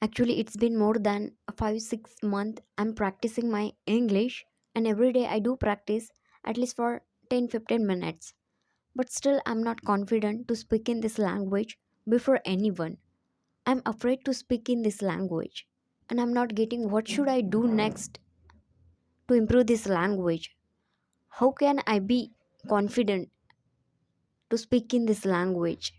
Actually, it's been more than 5 6 months I'm practicing my English, and every day I do practice at least for 10 15 minutes. But still, I'm not confident to speak in this language before anyone. I'm afraid to speak in this language, and I'm not getting what should I do next to improve this language. How can I be confident to speak in this language?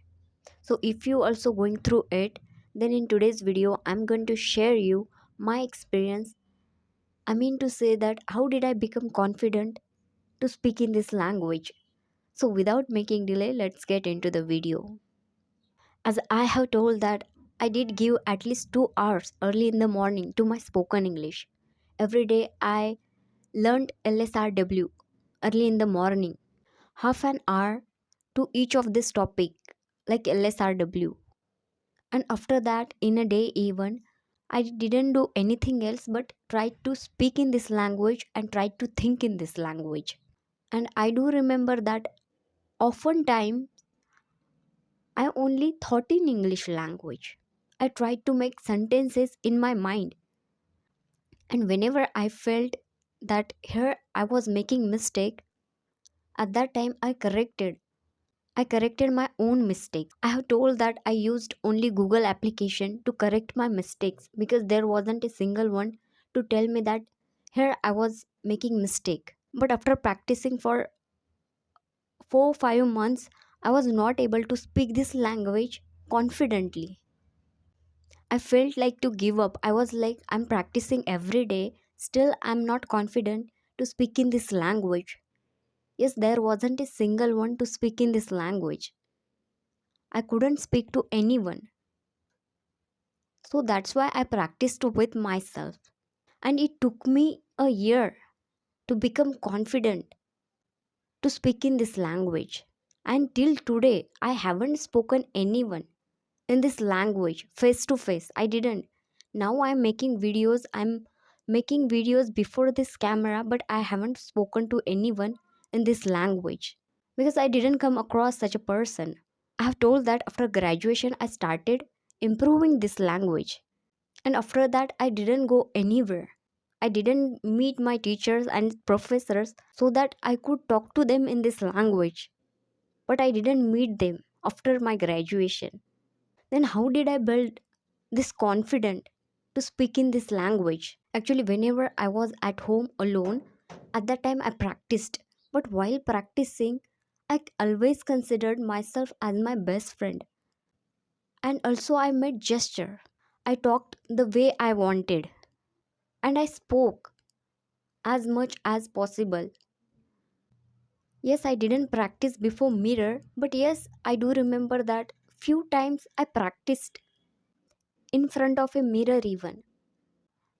So if you also going through it, then in today's video I'm going to share you my experience. I mean to say that how did I become confident to speak in this language? So without making delay, let's get into the video. As I have told that I did give at least 2 hours early in the morning to my spoken English. Every day I learned LSRW early in the morning. Half an hour to each of this topic like LSRW. And after that in a day even I didn't do anything else but tried to speak in this language and tried to think in this language. And I do remember that oftentimes I only thought in English language. I tried to make sentences in my mind, and whenever I felt that here I was making mistake, at that time I corrected my own mistake. I have told that I used only Google application to correct my mistakes because there wasn't a single one to tell me that here I was making mistake. But after practicing for 4 5 months, I was not able to speak this language confidently. I felt like to give up. I was like, I'm practicing every day, still I'm not confident to speak in this language. Yes, there wasn't a single one to speak in this language. I couldn't speak to anyone. So that's why I practiced with myself. And it took me a year to become confident to speak in this language. And till today, I haven't spoken anyone in this language face to face. I didn't. Now I'm making videos before this camera, but I haven't spoken to anyone in this language because I didn't come across such a person. I have told that after graduation I started improving this language, and after that I didn't go anywhere. I didn't meet my teachers and professors so that I could talk to them in this language, but I didn't meet them after my graduation. Then how did I build this confidence to speak in this language? Actually, whenever I was at home alone, at that time I practiced. But while practicing, I always considered myself as my best friend. And also I made gesture. I talked the way I wanted. And I spoke as much as possible. Yes, I didn't practice before mirror, but yes, I do remember that few times I practiced in front of a mirror even.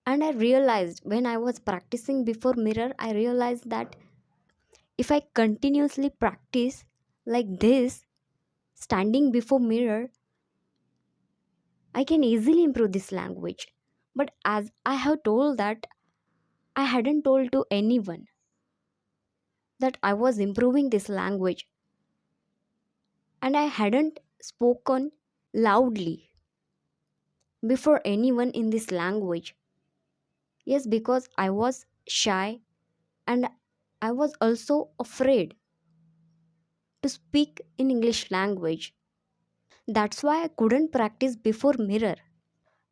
And I realized when I was practicing before mirror, I realized that if I continuously practice like this, standing before mirror, I can easily improve this language. But as I have told that I hadn't told to anyone that I was improving this language, and I hadn't spoken loudly before anyone in this language. Yes, because I was shy, and I was also afraid to speak in English language. That's why I couldn't practice before mirror.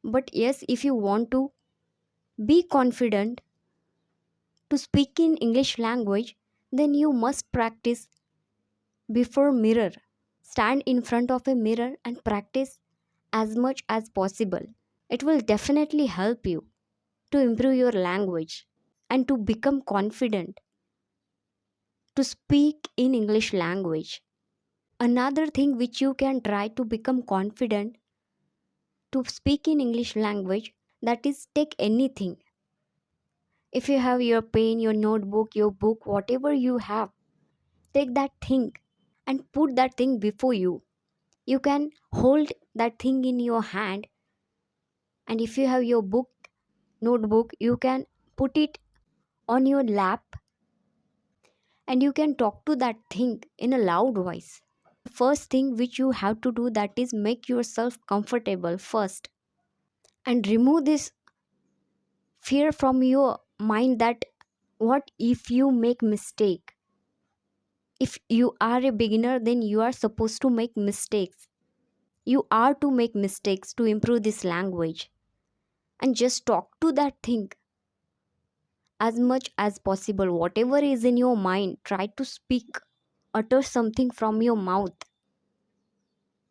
But yes, if you want to be confident to speak in English language, then you must practice before mirror. Stand in front of a mirror and practice as much as possible. It will definitely help you to improve your language and to become confident to speak in English language. Another thing which you can try to become confident to speak in English language, that is take anything. If you have your pen, your notebook, your book, whatever you have, take that thing and put that thing before you. You can hold that thing in your hand, and if you have your book, notebook, you can put it on your lap, and you can talk to that thing in a loud voice. First thing which you have to do, that is make yourself comfortable first. and remove this fear from your mind that what if you make mistake. If you are a beginner, then you are supposed to make mistakes. You are to make mistakes to improve this language, and just talk to that thing as much as possible. Whatever is in your mind, try to speak, utter something from your mouth.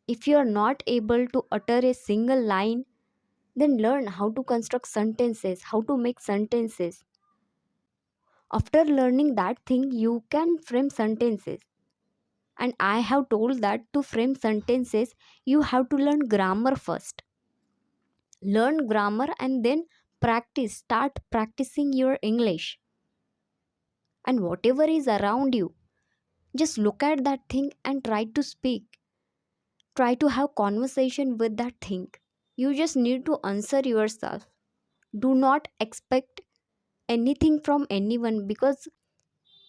If you are not able to utter a single line, then learn how to construct sentences, how to make sentences. After learning that thing, you can frame sentences. And I have told that to frame sentences, you have to learn grammar first. Learn grammar and then practice. Start practicing your English. And whatever is around you, just look at that thing and try to speak. Try to have conversation with that thing. You just need to answer yourself. Do not expect anything from anyone, because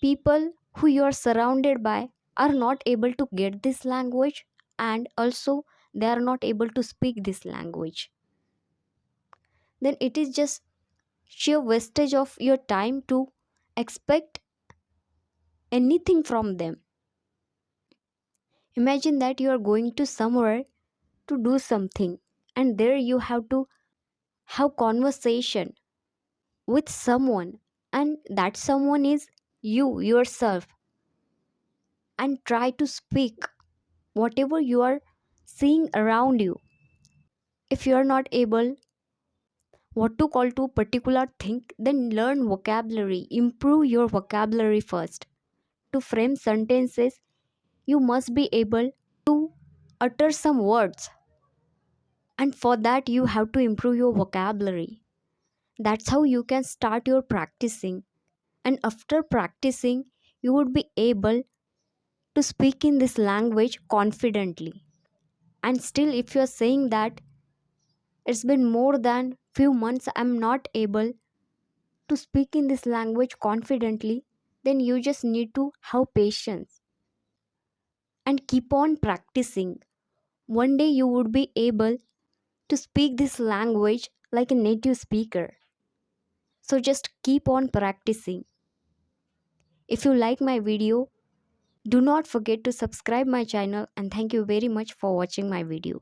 people who you are surrounded by are not able to get this language, and also they are not able to speak this language. Then it is just sheer wastage of your time to expect anything from them. Imagine that you are going to somewhere to do something, and there you have to have conversation with someone, and that someone is you yourself, and try to speak whatever you are seeing around you. If you are not able what to call to particular thing, then learn vocabulary, improve your vocabulary first. To frame sentences, you must be able to utter some words, and for that you have to improve your vocabulary. That's how you can start your practicing, and after practicing you would be able to speak in this language confidently. And still, if you are saying that it's been more than few months I'm not able to speak in this language confidently, then you just need to have patience and keep on practicing. One day you would be able to speak this language like a native speaker. So just keep on practicing. If you like my video, do not forget to subscribe my channel, and thank you very much for watching my video.